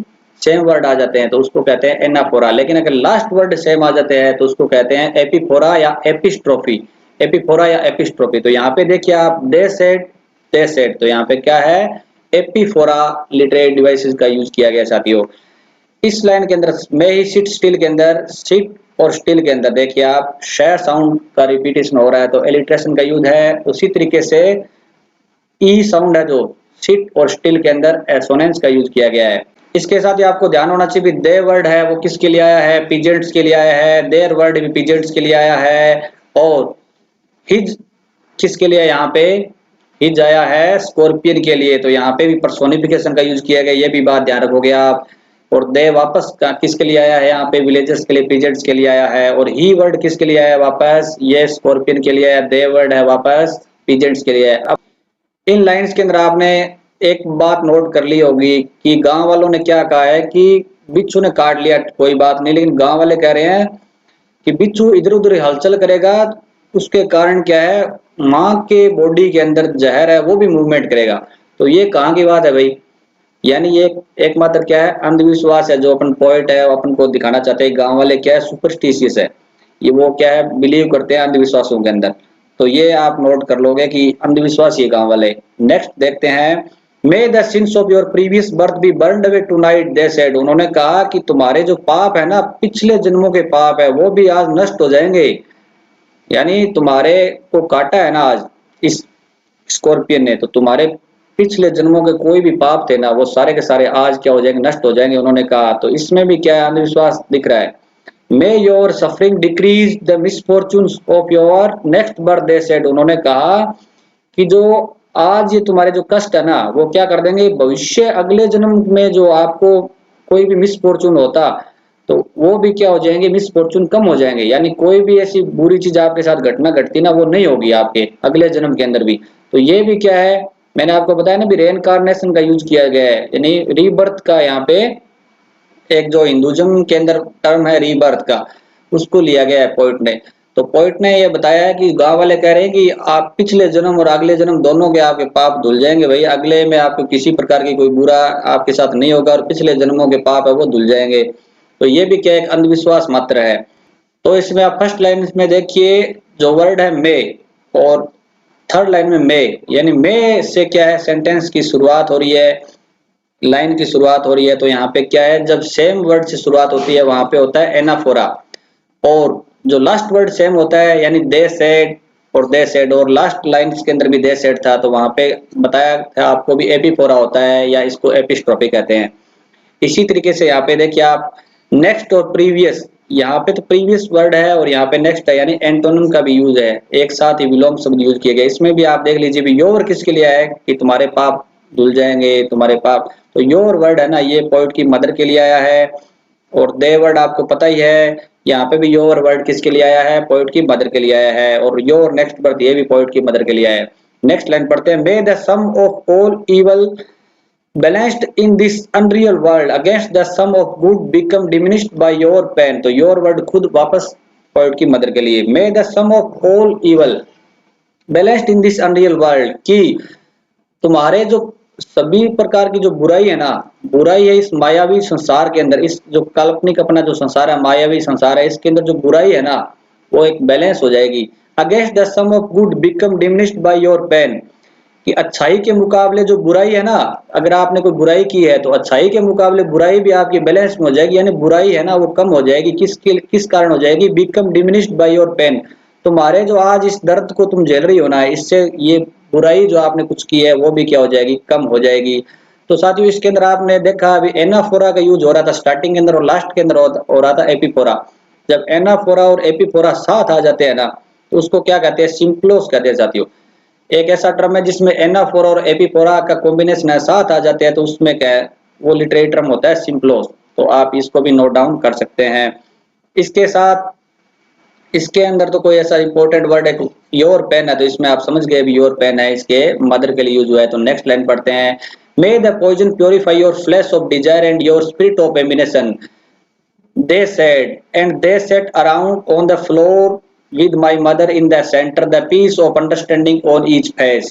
सेम वर्ड आ जाते हैं तो उसको कहते हैं एनाफोरा। लेकिन अगर लास्ट वर्ड सेम आ जाते हैं तो उसको कहते हैं एपिफोरा या एपिस्ट्रोफी, एपिफोरा या एपिस्ट्रोफी। तो यहाँ पे देखिए आप दे सेड, तो यहाँ पे क्या है, एपिफोरा लिटरेरी डिवाइसेस का यूज किया गया साथियों। इस लाइन के अंदर में ही सिट स्टिल के अंदर, सिट और स्टिल के अंदर देखिए आप शेयर साउंड का रिपीटेशन हो रहा है तो एलिट्रेशन का यूज है। उसी तरीके से ई साउंड है जो सिट और स्टिल के अंदर एसोनेंस का यूज किया गया है। इसके साथ ही आपको ध्यान होना चाहिए दे वर्ड है वो किसके लिए आया है, पीजेंट्स के लिए आया है, देयर वर्ड भी पीजेंट्स के लिए आया है, और हिज किसके लिए यहाँ पे, हिज आया है स्कॉर्पियन के लिए, तो यहाँ पे भी पर्सोनिफिकेशन का यूज किया गया, ये भी बात ध्यान रखोगे आप। और दे वापस किसके लिए आया है, यहाँ पे विलेजर्स के लिए, पीजेंट्स के लिए आया है। और ही वर्ड किसके लिए आया वापस, ये स्कॉर्पियन के लिए आया, दे वर्ड है वापस पीजेंट्स के लिए है। अब इन लाइंस के अंदर आपने एक बात नोट कर ली होगी कि गांव वालों ने क्या कहा है कि बिच्छू ने काट लिया, कोई बात नहीं, लेकिन गांव वाले कह रहे हैं कि बिच्छू इधर उधर हलचल करेगा, उसके कारण क्या है, माँ के बॉडी के अंदर जहर है वो भी मूवमेंट करेगा। तो ये कहाँ की बात है भाई, यानी ये एकमात्र क्या है, अंधविश्वास है जो अपन पॉइंट है अपन को दिखाना चाहते हैं। गांव वाले क्या है, सुपरस्टिशियस है, ये वो क्या है, बिलीव करते हैं अंधविश्वासों के अंदर। तो ये आप नोट कर लोगे कि अंधविश्वास ये गांव वाले। नेक्स्ट देखते हैं, may the sins of your previous birth be burned away tonight they said, उन्होंने कहा कि तुम्हारे जो पाप है ना, पिछले जन्मों के पाप है वो भी आज नष्ट हो जाएंगे। यानी तुम्हारे को काटा है ना आज इस स्कॉर्पियन ने, तो तुम्हारे पिछले जन्मों के कोई भी पाप थे ना वो सारे के सारे आज क्या हो जाएंगे, नष्ट हो जाएंगे उन्होंने कहा। तो इसमें भी क्या है, अंधविश्वास दिख रहा है। मे your suffering decrease the misfortunes of your next birth they said, उन्होंने कहा कि जो आज ये तुम्हारे जो कष्ट है ना वो क्या कर देंगे, भविष्य अगले जन्म में जो आपको कोई भी मिसफॉर्चून होता तो वो भी क्या हो जाएंगे, मिसफॉर्चून कम हो जाएंगे। यानी कोई भी ऐसी बुरी चीज आपके साथ घटना घटती ना वो नहीं होगी आपके अगले जन्म के अंदर भी। तो ये भी क्या है, मैंने आपको बताया ना भी रेनकार्नेशन का यूज किया गया है, यानी रीबर्थ का, यहाँ पे एक जो हिंदुज्म के अंदर टर्म है रीबर्थ का उसको लिया गया है पोइट ने। तो पोइट ने ये बताया है कि गांव वाले कह रहे हैं कि आप पिछले जन्म और अगले जन्म दोनों के आपके पाप धुल जाएंगे भाई, अगले में आपको किसी प्रकार की कोई बुरा आपके साथ नहीं होगा और पिछले जन्मों के पाप है वो धुल जाएंगे। तो ये भी क्या एक अंधविश्वास मात्र है। तो इसमें आप फर्स्ट लाइन में देखिए जो वर्ड है मे, और थर्ड लाइन में मे, यानी मे से क्या है, सेंटेंस की शुरुआत हो रही है, लाइन की शुरुआत हो रही है। तो यहाँ पे क्या है, जब सेम वर्ड से शुरुआत होती है वहां पे होता है एनाफोरा, और जो लास्ट वर्ड सेम होता है यानी दे सेड और दे सेड, और लास्ट लाइन के अंदर भी दे सेड था तो वहां पे बताया था आपको भी एपिफोरा होता है या इसको एपिस्ट्रोफी कहते हैं। इसी तरीके से यहाँ पे देखिए आप नेक्स्ट और प्रीवियस, यहाँ पे तो प्रीवियस वर्ड है और यहाँ पे नेक्स्ट है, यानी एंटोनिम का भी यूज है, एक साथ ही विलोम शब्द यूज किए गए। इसमें भी आप देख लीजिए भी योर किसके लिए आया है कि तुम्हारे पाप धुल जाएंगे, तुम्हारे पाप। तो योर वर्ड है ना ये पोइट की मदर के लिए आया है, और दे वर्ड आपको पता ही है, यहाँ पे भी योर वर्ड किसके लिए आया है, पोइट की मदर के लिए आया है, और योर नेक्स्ट बर्थ ये भी पोइट की मदर के लिए आया है। नेक्स्ट लाइन पढ़ते हैं, may the sum of all evil balanced in this unreal world against the sum of good become diminished by your pain। तो your word खुद वापस पोइट की मदर के लिए, may the sum of all evil balanced in this unreal world, कि तुम्हारे जो सभी प्रकार की जो बुराई है ना, बुराई है इस मायावी संसार के अंदर, इस जो काल्पनिक अपना जो संसार है, मायावी संसार है, इसके अंदर जो बुराई है ना वो एक बैलेंस हो जाएगी। Against the sum of good become diminished by your pain, कि अच्छाई के मुकाबले जो बुराई है ना, अगर आपने कोई बुराई की है तो अच्छाई के मुकाबले बुराई भी आपकी बैलेंस में हो जाएगी, यानी बुराई है ना वो कम हो जाएगी। किस कारण हो जाएगी, become diminished by your pain, तुम्हारे जो आज इस दर्द को तुम झेल रही हो ना, इससे ये बुराई जो आपने कुछ की है वो भी क्या हो जाएगी, कम हो जाएगी। तो साथियों इसके अंदर आपने देखा अभी एनाफोरा का यूज हो रहा था स्टार्टिंग के अंदर और लास्ट के अंदर हो रहा था एपीफोरा। जब एनाफोरा और एपीफोरा साथ आ जाते हैं ना, तो उसको क्या कहते हैं, सिंप्लोस कहते हैं साथियों। एक ऐसा टर्म है जिसमें एनाफोरा और एपीफोरा का कॉम्बिनेशन है, साथ आ जाते हैं, तो उसमें क्या है, वो लिटरेरी टर्म होता है सिंप्लोस। तो आप इसको भी नोट डाउन कर सकते हैं। इसके साथ इसके अंदर तो कोई ऐसा इंपॉर्टेंट वर्ड है, योर पेन है, तो इसमें आप समझ गए योर पेन है, इसके मदर के लिए यूज हुआ है। तो नेक्स्ट लाइन पढ़ते हैं, may the poison purify your flesh of desire and your spirit of ambition, they said, and they sat around on the floor with my mother in the center, the piece of understanding on each face.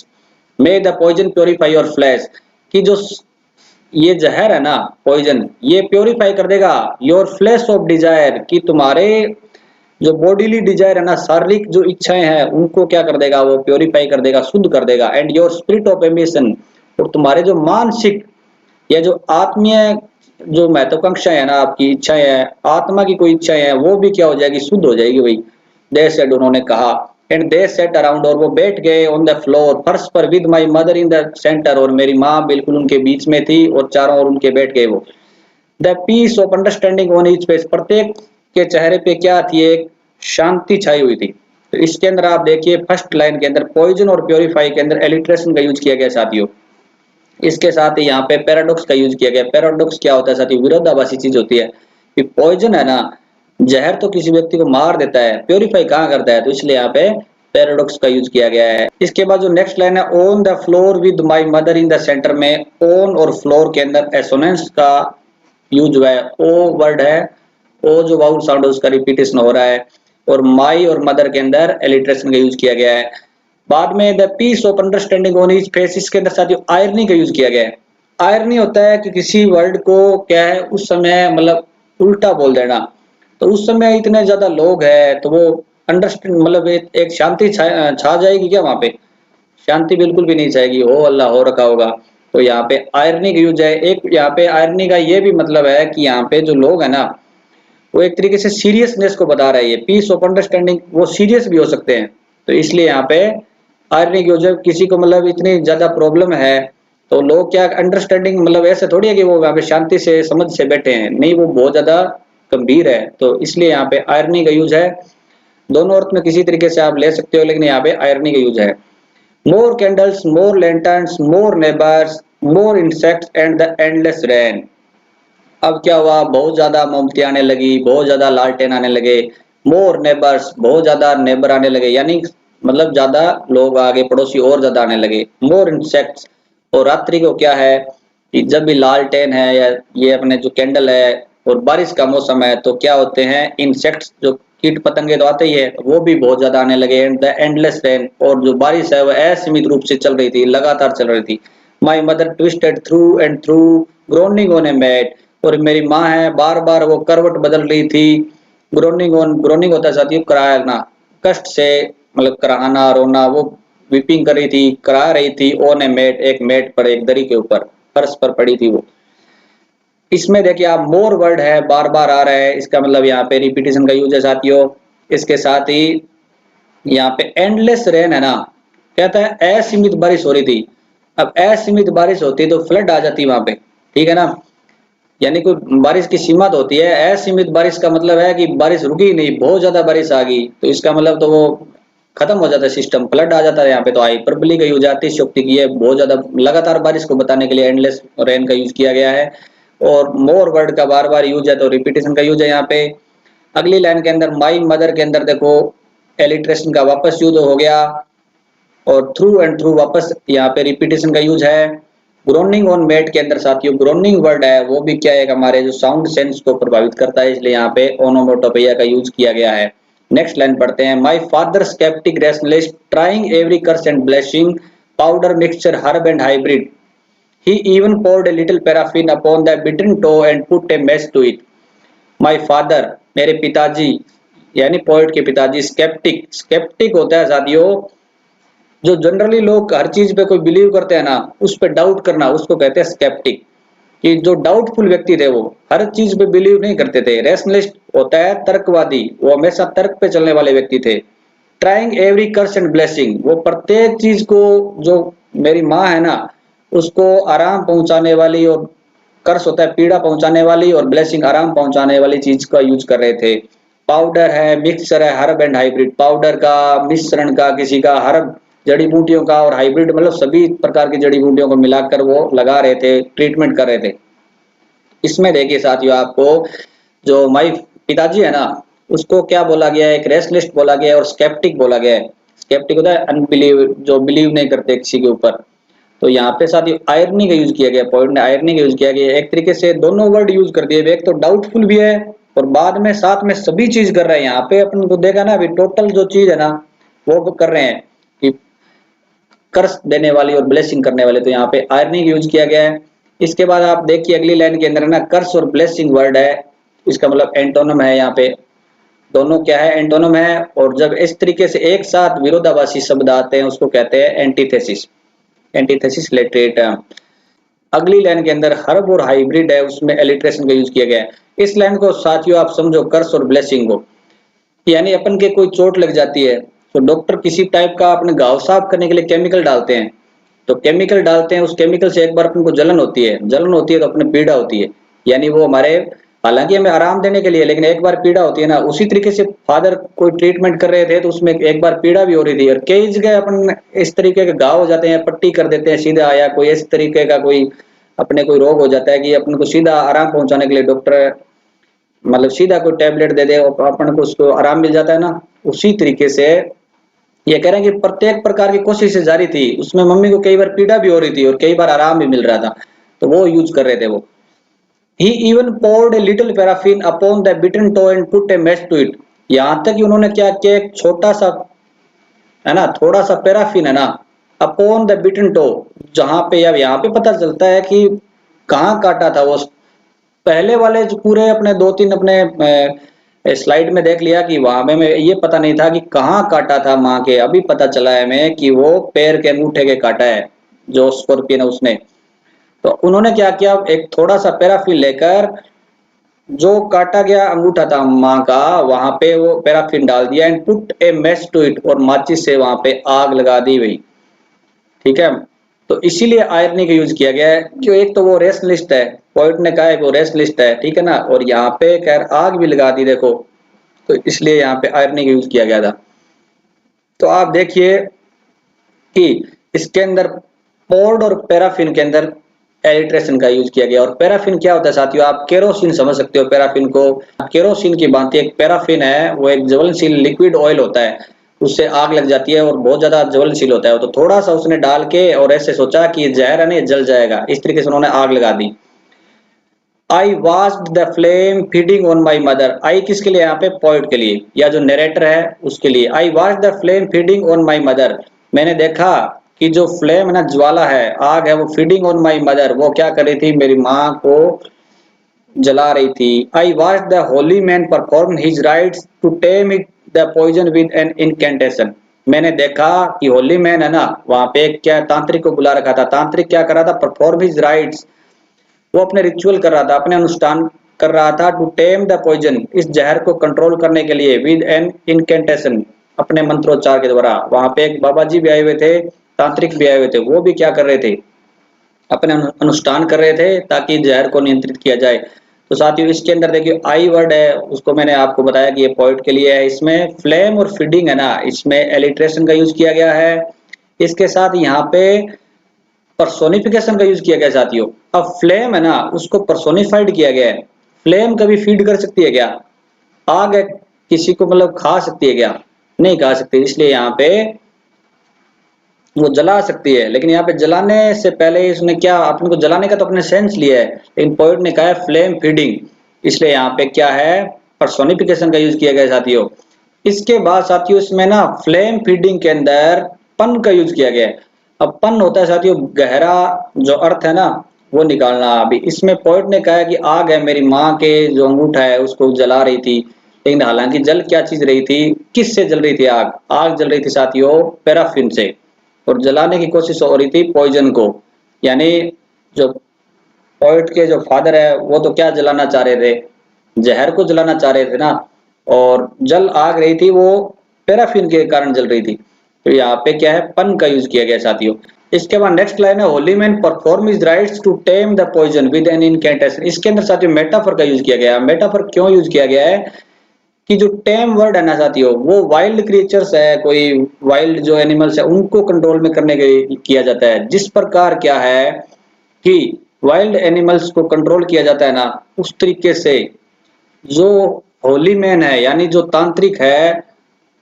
May the poison purify your flesh, कि जो ये जहर है ना poison, ये purify कर देगा your flesh of Dzire, कि तुम्हारे जो बॉडीली डिजायर है ना, शारीरिक जो इच्छाएं हैं उनको क्या कर देगा, वो प्योरीफाई कर देगा, शुद्ध कर देगा। And your spirit of ambition, और तुम्हारे जो मानसिक या जो आत्मीय जो महत्वाकांक्षाएं है ना, आपकी इच्छाएं हैं, आत्मा की कोई इच्छाएं हैं, वो भी क्या हो जाएगी, शुद्ध हो जाएगी भाई। दे सेड, उन्होंने कहा, एंड दे सेट अराउंड, और वो बैठ गए ऑन द फ्लोर, फर्श पर, with my mother in the centre, और मेरी माँ बिल्कुल उनके बीच में थी और चारों ओर उनके बैठ गए वो। The peace of understanding on each face, प्रत्येक के चेहरे पे क्या थी, एक शांति छाई हुई थी। तो इसके अंदर आप देखिए फर्स्ट लाइन के अंदर पॉइजन और प्योरीफाई के अंदर एलिट्रेशन का यूज किया गया साथियों। इसके साथ ही यहाँ पे पैराडॉक्स का यूज किया गया। पैराडॉक्स क्या होता है साथियों, विरोधाभासी चीज होती है। कि पॉइजन है ना, जहर तो किसी व्यक्ति को मार देता है, प्योरीफाई कहाँ करता है, तो इसलिए यहाँ पे पैराडॉक्स का यूज किया गया है। इसके बाद जो नेक्स्ट लाइन है, on the floor with my mother in the centre, में ऑन और फ्लोर के अंदर एसोनेंस का यूज हुआ है। ओ वर्ड है, ओ जो वाउल साउंड है उसका रिपीटेशन हो रहा है, और माई और मदर के अंदर एलिट्रेशन का यूज किया गया है। बाद में the peace of understanding on each face, इसके अंदर साथियों आयरनी का यूज किया गया है। आयरनी होता है कि किसी वर्ड को क्या है उस समय मतलब उल्टा बोल देना। तो उस समय इतने ज्यादा लोग हैं तो वो अंडरस्टैंड मतलब एक शांति छा जाएगी क्या वहां पे, शांति बिल्कुल भी नहीं चाहेगी, हो अल्लाह हो रखा होगा। तो यहाँ पे आयरनी का यूज है। एक यहाँ पे आयरनी का ये भी मतलब है कि यहाँ पे जो लोग है ना, वो एक तरीके से सीरियसनेस को बता रहा है। पीस ऑफ अंडरस्टैंडिंग, वो सीरियस भी हो सकते हैं। तो इसलिए यहाँ पे आयरनी की जब किसी को मतलब इतनी ज्यादा प्रॉब्लम है, तो लोग क्या अंडरस्टैंडिंग मतलब ऐसे थोड़ी है कि वो यहाँ पे शांति से समझ से बैठे हैं, नहीं, वो बहुत ज्यादा गंभीर है। तो इसलिए यहाँ पे आयरनी का यूज है। दोनों अर्थ में किसी तरीके से आप ले सकते हो, लेकिन यहाँ पे आयरनी का यूज है। More candles, more lanterns, more neighbours, more insects and the endless rain. अब क्या हुआ, बहुत ज्यादा मोमबत्ती आने लगी, बहुत ज्यादा लालटेन आने लगे। मोर नेबर्स, बहुत ज्यादा नेबर आने लगे, यानी मतलब ज्यादा लोग आगे पड़ोसी और ज्यादा आने लगे। मोर इंसेक्ट्स, और रात्रि को क्या है कि जब भी लालटेन है या ये अपने जो कैंडल है और बारिश का मौसम है, तो क्या होते हैं इंसेक्ट्स, जो कीट पतंगे तो आते ही है, वो भी बहुत ज्यादा आने लगे। एंड द एंडलेस रेन, और जो बारिश है वो असीमित रूप से चल रही थी, लगातार चल रही थी। My mother twisted through and through, groaning on a mat, और मेरी माँ है बार बार वो करवट बदल रही थी। ग्रोनिंग होता है साथियों कराहना, कष्ट से मतलब कराहना रोना, वो वीपिंग कर रही थी, करा रही थी। ऑन ए मैट, एक मैट पर, एक दरी के ऊपर, फर्श पर पड़ी थी वो। इसमें देखिए आप मोर वर्ड है, बार बार आ रहा है, इसका मतलब यहाँ पे रिपीटेशन का यूज है साथियों। इसके साथ ही यहाँ पे एंडलेस रेन है ना, कहता है असीमित बारिश हो रही थी। अब असीमित बारिश होती तो फ्लड आ जाती वहां पे, ठीक है ना, यानी कोई बारिश की सीमा तो होती है। असीमित बारिश का मतलब है कि बारिश रुकी नहीं, बहुत ज्यादा बारिश आ गई, तो इसका मतलब तो वो खत्म हो जाता है सिस्टम, फ्लड आ जाता है। यहाँ पे तो हाइपरबोली का यूज आती शक्ति की है, बहुत ज्यादा लगातार बारिश को बताने के लिए एंडलेस रेन का यूज किया गया है। और मोर वर्ड का बार बार यूज है, तो रिपीटेशन का यूज है यहाँ पे। अगली लाइन के अंदर माई मदर के अंदर देखो एलिट्रेशन का वापस यूज हो गया, और थ्रू एंड थ्रू वापस यहाँ पे रिपीटेशन का यूज है। ग्रोनिंग ऑन मेट के अंदर साथियों ग्रोनिंग वर्ड है, वो भी क्या है, हमारे जो साउंड सेंस को प्रभावित करता है, इसलिए यहाँ पे ओनोमोटोपिया का यूज किया गया है। नेक्स्ट लाइन पढ़ते हैं, my father sceptic rationalist trying every curse and blessing powder mixture herb and hybrid, he even poured a little paraffin upon the bitten toe and put a match to it. My father, मेरे पिताजी, यानी poet के पिताजी। Sceptic, sceptic होता है साथियों जो generally लोग हर चीज पे कोई बिलीव करते हैं ना, उस पे डाउट करना, उसको कहते हैं स्केप्टिक। कि जो डाउटफुल व्यक्ति थे वो हर चीज पे बिलीव नहीं करते थे। रेशनलिस्ट होता है तर्कवादी, वो हमेशा तर्क पे चलने वाले व्यक्ति थे। Trying every curse and blessing, वो प्रत्येक चीज को, जो मेरी माँ है ना, उसको आराम पहुंचाने वाली, और कर्स होता है पीड़ा पहुंचाने वाली, और ब्लेसिंग आराम पहुंचाने वाली चीज का यूज कर रहे थे। पाउडर है, मिक्सचर है, हर्ब एंड हाइब्रिड, पाउडर का, मिश्रण का, किसी का हर्ब जड़ी बूटियों का, और हाइब्रिड मतलब सभी प्रकार की जड़ी बूटियों को मिलाकर वो लगा रहे थे, ट्रीटमेंट कर रहे थे। इसमें देखिए साथियों, आपको जो माई पिताजी है ना, उसको क्या बोला गया है, एक रेस्टलिस्ट बोला गया है और स्केप्टिक बोला गया है। स्केप्टिक होता है अनबिलीव, जो बिलीव नहीं करते किसी के ऊपर। तो यहाँ पे साथियों आयरनी का यूज किया गया, पॉइंट ने आयरनी का यूज किया गया, एक तरीके से दोनों वर्ड यूज कर दिए। एक तो डाउटफुल भी है और बाद में साथ में सभी चीज कर रहे हैं। यहाँ पे अपन को देखा ना, अभी टोटल जो चीज है ना वो कर रहे हैं कि कर्स देने वाली और ब्लेसिंग करने वाले, तो यहाँ पे आयरनी का यूज किया गया है। इसके बाद आप देखिए अगली लाइन के अंदर ना, कर्स और ब्लेसिंग वर्ड है, इसका मतलब एंटोनम है। यहाँ पे दोनों क्या है, एंटोनम है। और जब इस तरीके से एक साथ विरोधाभासी शब्द आते हैं उसको कहते हैं एंटीथेसिस, एंटीथेसिस लिटरेट। अगली लाइन के अंदर हर्ब और हाइब्रिड है, उसमें एलिट्रेशन का यूज किया गया है। इस लाइन को साथियों आप समझो कर्स और ब्लेसिंग को, यानी अपन के कोई चोट लग जाती है तो डॉक्टर किसी टाइप का अपने घाव साफ करने के लिए केमिकल डालते हैं। तो केमिकल डालते हैं, उस केमिकल से एक बार अपन को जलन होती है, जलन होती है तो अपने पीड़ा होती है, यानी वो हमारे, हालांकि हमें आराम देने के लिए, लेकिन एक बार पीड़ा होती है ना। उसी तरीके से फादर कोई ट्रीटमेंट कर रहे थे तो उसमें एक बार पीड़ा भी हो रही थी, और कई जगह अपन इस तरीके के घाव हो जाते हैं, पट्टी कर देते हैं सीधा, या कोई इस तरीके का कोई अपने कोई रोग हो जाता है कि अपन को सीधा आराम पहुंचाने के लिए डॉक्टर मतलब सीधा कोई टेबलेट दे दे और अपन को उसको आराम मिल जाता है ना। उसी तरीके से ये कह रहे हैं कि प्रत्येक प्रकार की कोशिशें जारी थी, उसमें मम्मी को कई बार पीड़ा भी हो रही थी और कई बार आराम भी मिल रहा था, तो वो यूज कर रहे थे वो। ही even poured a little paraffin upon the bitten toe and put a match to it, यहाँ तक कि उन्होंने क्या किया, एक छोटा सा है ना, थोड़ा सा पैराफिन है ना, अपॉन द बिटन टो, जहां पे, अब यहाँ पे पता चलता है कि कहाँ काटा था वो। पहले वाले जो पूरे अपने दो तीन अपने स्लाइड में देख लिया कि वहां में ये पता नहीं था कि कहाँ काटा था माँ के, अभी पता चला है हमें कि वो पैर के अंगूठे के काटा है जो स्कॉर्पियन है उसने। तो उन्होंने क्या किया, एक थोड़ा सा पैराफिन लेकर जो काटा गया अंगूठा था माँ का, वहां पे वो पैराफिन डाल दिया, and put a match to it, और माचिस से वहां पे आग लगा दी गई। ठीक है, तो इसीलिए आयरनी का यूज किया गया है कि एक तो वो रेस्ट लिस्ट है, पॉइंट ने कहा है वो रेस्ट लिस्ट है, ठीक है ना, और यहाँ पे खैर आग भी लगा दी देखो, तो इसलिए यहाँ पे आयरनी का यूज किया गया था। तो आप देखिए कि इसके अंदर पोर्ड और पैराफिन के अंदर एलिट्रेशन का यूज किया गया। और पैराफिन क्या होता है साथियों, आप केरोसिन समझ सकते हो पैराफिन को, केरोसिन की भांति एक पैराफिन है, वो एक ज्वलनशील लिक्विड ऑयल होता है, उससे आग लग जाती है और बहुत ज्यादा ज्वलनशील होता है। तो थोड़ा सा उसने डाल के और ऐसे सोचा कि ये जहर है ना, ये जल जाएगा, इस तरीके से उन्होंने आग लगा दी। I watched the flame feeding on my mother, I किसके लिए, यहाँ पे पॉइंट के लिए या जो नरेटर है उसके लिए। I watched the flame feeding on my mother, मैंने देखा कि जो फ्लेम है ना, ज्वाला है, आग है, वो फीडिंग ऑन माई मदर, वो क्या कर रही थी, मेरी माँ को जला रही थी। I watch the holy man perform his rites to tame it the poison with an incantation, मैंने देखा कि होली मैन है ना, वहां पे क्या तांत्रिक को बुला रखा था, तांत्रिक क्या कर रहा था, परफॉर्म हिज राइट्स, वो अपने रिचुअल कर रहा था, अपने अनुष्ठान कर रहा था, टू टेम द पॉइजन, इस जहर को कंट्रोल करने के लिए, विद एन इनकेंटेशन, अपने मंत्रोच्चार के द्वारा। वहां पे एक बाबा जी भी आए हुए थे, तांत्रिक भी आए हुए थे, वो भी क्या कर रहे थे, अपने अनुष्ठान कर रहे थे ताकि जहर को नियंत्रित किया जाए। तो साथियों इसके अंदर देखिए आई वर्ड है, उसको मैंने आपको बताया कि ये पॉइंट के लिए है। इसमें फ्लेम और फीडिंग है ना, इसमें एलिट्रेशन का यूज किया गया है। इसके साथ यहाँ पे पर्सोनिफिकेशन का यूज किया गया साथियों। अब फ्लेम है ना, उसको पर्सोनिफाइड किया गया है। फ्लेम कभी फीड कर सकती है क्या, आग है, किसी को मतलब खा सकती है क्या, नहीं खा सकती, इसलिए यहाँ पे वो जला सकती है, लेकिन यहाँ पे जलाने से पहले इसने क्या, अपने को जलाने का तो अपने सेंस लिया है, लेकिन पोइट ने कहा है फ्लेम फीडिंग, इसलिए यहाँ पे क्या है, पर्सोनिफिकेशन का यूज किया गया साथियों। इसके बाद साथियों इसमें ना फ्लेम फीडिंग के अंदर पन का यूज किया गया है। अब पन होता है साथियों गहरा जो अर्थ है ना वो निकालना। अभी इसमें पोइट ने कहा है कि आग है, मेरी माँ के जो अंगूठा है उसको जला रही थी, लेकिन हालांकि जल क्या चीज रही थी, किससे जल रही थी आग, आग जल रही थी साथियों पैराफिन से, और जलाने की कोशिश हो रही थी पॉइजन को, यानी जो पोइट के जो फादर है वो तो क्या जलाना चाह रहे थे, जहर को जलाना चाह रहे थे ना, और जल आग रही थी वो पैराफिन के कारण जल रही थी। तो यहाँ पे क्या है, पन का यूज किया गया साथियों। इसके बाद नेक्स्ट लाइन है, holy man perform his rites to tame the poison with an incantation. इसके अंदर साथियों मेटाफर का यूज किया गया है। मेटाफर क्यों यूज किया गया है कि जो टेम वर्ड है ना साथियों, वो वाइल्ड क्रिएचर्स है, कोई वाइल्ड जो एनिमल्स है उनको कंट्रोल में करने के लिए किया जाता है। जिस प्रकार क्या है कि वाइल्ड एनिमल्स को कंट्रोल किया जाता है ना, उस तरीके से जो होली मैन है यानी जो तांत्रिक है,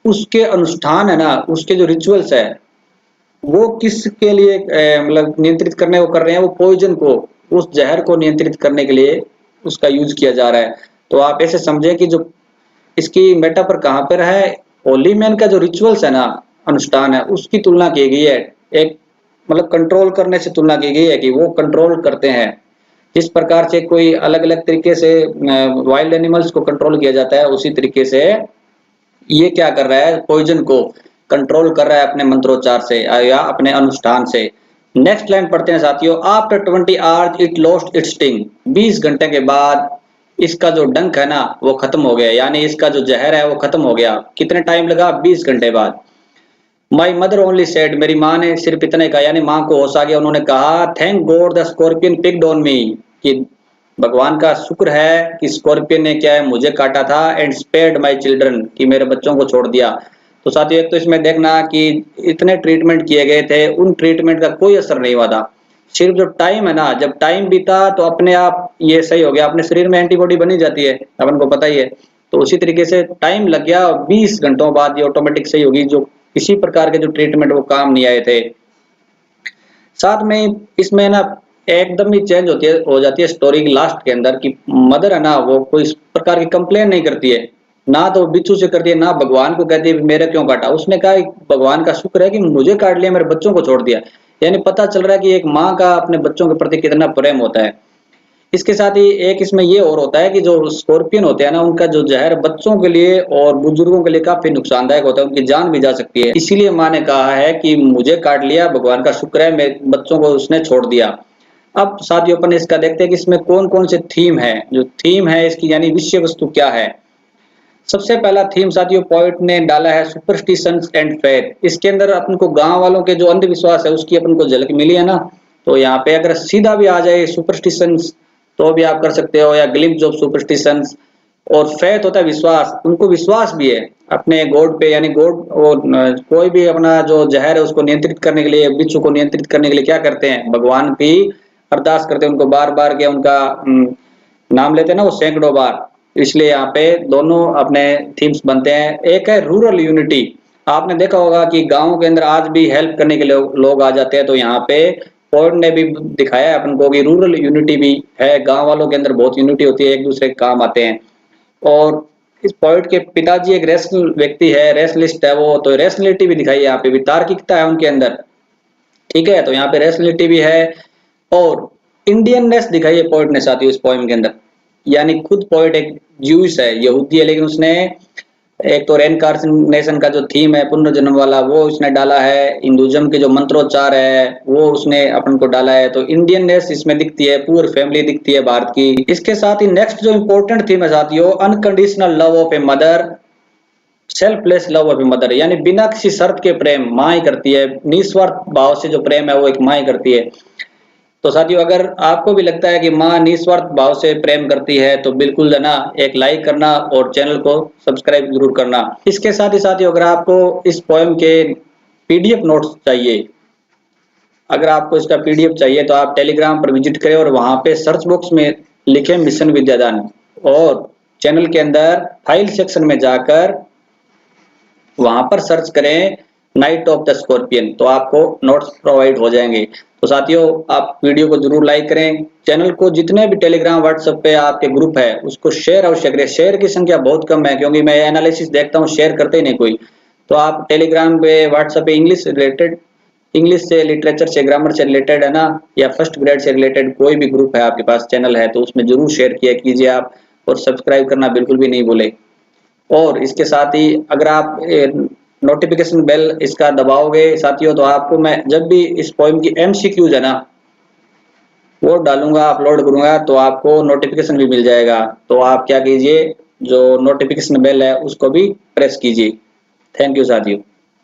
उसके अनुष्ठान है ना, उसके जो रिचुअल्स है, वो किसके लिए मतलब नियंत्रित करने को कर रहे हैं, वो पॉइजन को, उस जहर को नियंत्रित करने के लिए उसका यूज किया जा रहा है। तो आप ऐसे समझे कि जो इसकी मेटाफर कहाँ पर है, होली मैन का जो रिचुअल्स है ना, अनुष्ठान है, उसकी तुलना की गई है। एक मतलब कंट्रोल करने से तुलना की गई है कि वो कंट्रोल करते हैं। जिस प्रकार से कोई अलग अलग तरीके से वाइल्ड एनिमल्स को कंट्रोल किया जाता है, उसी तरीके से ये क्या कर रहा है, पॉइजन को कंट्रोल कर रहा है अपने मंत्रोच्चार से या अपने अनुष्ठान से। नेक्स्ट लाइन पढ़ते हैं साथियों, after 20 hours it lost its sting. 20 घंटे के बाद इसका जो डंक है ना वो खत्म हो गया, यानी इसका जो जहर है वो खत्म हो गया। कितने टाइम लगा, 20 घंटे बाद। माई मदर ओनली सेड, मेरी माँ ने सिर्फ इतने कहा, यानी माँ को होश आ गया, उन्होंने कहा thank God the scorpion picked on me, कि भगवान का शुक्र है कि स्कॉर्पियन ने क्या है, मुझे काटा था, एंड स्पेयर्ड माई चिल्ड्रन, कि मेरे बच्चों को छोड़ दिया। तो साथियों एक तो इसमें देखना कि इतने ट्रीटमेंट किए गए थे, उन ट्रीटमेंट का कोई असर नहीं हुआ था। सिर्फ जो टाइम है ना, जब टाइम बीता तो अपने आप ये सही हो गया, अपने शरीर में एंटीबॉडी बनी जाती है, अपन को पता ही है। तो उसी तरीके से टाइम लग गया, 20 घंटों बाद ये ऑटोमेटिक सही होगी। जो किसी प्रकार के जो ट्रीटमेंट वो काम नहीं आए थे। साथ में इसमें ना एकदम ही चेंज होती है, हो जाती है स्टोरी की लास्ट के अंदर, कि मदर है ना वो कोई इस प्रकार की कंप्लेन नहीं करती है, ना तो बिच्छू से करती है, ना भगवान को कहती है मेरे क्यों काटा। उसने कहा भगवान का शुक्र है कि मुझे काट लिया, मेरे बच्चों को छोड़ दिया। यानी पता चल रहा है कि एक माँ का अपने बच्चों के प्रति कितना प्रेम होता है। इसके साथ ही एक इसमें ये और होता है कि जो स्कॉर्पियन होते हैं ना, उनका जो जहर बच्चों के लिए और बुजुर्गों के लिए काफी नुकसानदायक होता है, उनकी जान भी जा सकती है। इसीलिए माँ ने कहा है कि मुझे काट लिया, भगवान का शुक्र है, मेरे बच्चों को उसने छोड़ दिया। अब साथियों अपन इसका देखते हैं कि इसमें कौन कौन से थीम है। जो थीम है इसकी यानी विषय वस्तु क्या है। सबसे पहला थीम साथियों पोइट ने डाला है सुपरस्टिशंस एंड फेथ। इसके अंदर अपन को गांव वालों के जो अंधविश्वास है उसकी अपन को झलक मिली है ना। तो यहाँ पे अगर सीधा भी आ जाए सुपरस्टिशंस तो भी आप कर सकते हो, या ग्लिम्स ऑफ सुपरस्टिशंस। और फेथ होता है विश्वास, उनको विश्वास भी है अपने गॉड पे, यानी गॉड और कोई भी अपना जो जहर है उसको नियंत्रित करने के लिए, बिच्छू को नियंत्रित करने के लिए क्या करते हैं, भगवान की अरदास करते हैं, उनको बार बार के उनका नाम लेते हैं ना वो सैकड़ों बार। इसलिए यहाँ पे दोनों अपने थीम्स बनते हैं। एक है रूरल यूनिटी। आपने देखा होगा कि गाँव के अंदर आज भी हेल्प करने के लिए लोग आ जाते हैं। तो यहाँ पे पोइट ने भी दिखाया है अपन को कि रूरल यूनिटी भी है, गांव वालों के अंदर बहुत यूनिटी होती है, एक दूसरे के काम आते हैं। और इस पोइट के पिताजी एक रेशनल व्यक्ति है, रेशनलिस्ट है वो, तो रेशनलिटी भी दिखाई है यहाँ पे भी, तार्किकता है उनके अंदर। ठीक है, तो यहाँ पे रेशनलिटी भी है और इंडियननेस दिखाई है पोइट ने साथियों इस पोएम के अंदर। यानी खुद पोइट एक ज्यूइश है, यहूदी है, लेकिन उसने एक तो रेनकार्नेशन का जो थीम है पुनर्जन्म वाला वो उसने डाला है, हिंदुइज्म के जो मंत्रोच्चार है वो उसने अपन को डाला है। तो इंडियननेस इसमें दिखती है, पूरी फैमिली दिखती है भारत की। इसके साथ ही नेक्स्ट जो इंपॉर्टेंट थीम है साथियों, unconditional love of a mother, selfless love of a mother, यानी बिना किसी शर्त के प्रेम माँ ही करती है, निस्वार्थ भाव से जो प्रेम है वो एक माँ ही करती है। तो साथियों अगर आपको भी लगता है कि माँ निस्वार्थ भाव से प्रेम करती है तो बिल्कुल है ना एक लाइक करना और चैनल को सब्सक्राइब जरूर करना। इसके साथ ही साथियों अगर आपको इस पोएम के पीडीएफ नोट्स चाहिए, अगर आपको इसका पीडीएफ चाहिए तो आप टेलीग्राम पर विजिट करें और वहां पे सर्च बॉक्स में लिखें मिशन विद्यादान और चैनल के अंदर फाइल सेक्शन में जाकर वहां पर सर्च करें नाइट ऑफ द स्कॉर्पियन, तो आपको नोट्स प्रोवाइड हो जाएंगे। तो साथियों आप वीडियो को जरूर लाइक करें, चैनल को जितने भी टेलीग्राम व्हाट्सएप पे आपके ग्रुप है उसको शेयर अवश्य करें। शेयर की संख्या बहुत कम है क्योंकि मैं एनालिसिस देखता हूँ, शेयर करते ही नहीं कोई। तो आप टेलीग्राम पे व्हाट्सएप पे इंग्लिश रिलेटेड, इंग्लिश से लिटरेचर से ग्रामर से रिलेटेड है ना, या फर्स्ट ग्रेड से रिलेटेड कोई भी ग्रुप है आपके पास, चैनल है, तो उसमें जरूर शेयर किया कीजिए आप, और सब्सक्राइब करना बिल्कुल भी नहीं भूले। और इसके साथ ही अगर आप नोटिफिकेशन बेल इसका दबाओगे साथियों तो आपको मैं जब भी इस पोएम की एमसीक्यूज है ना वो डालूंगा, अपलोड करूंगा, तो आपको नोटिफिकेशन भी मिल जाएगा। तो आप क्या कीजिए, जो नोटिफिकेशन बेल है उसको भी प्रेस कीजिए। थैंक यू साथियों।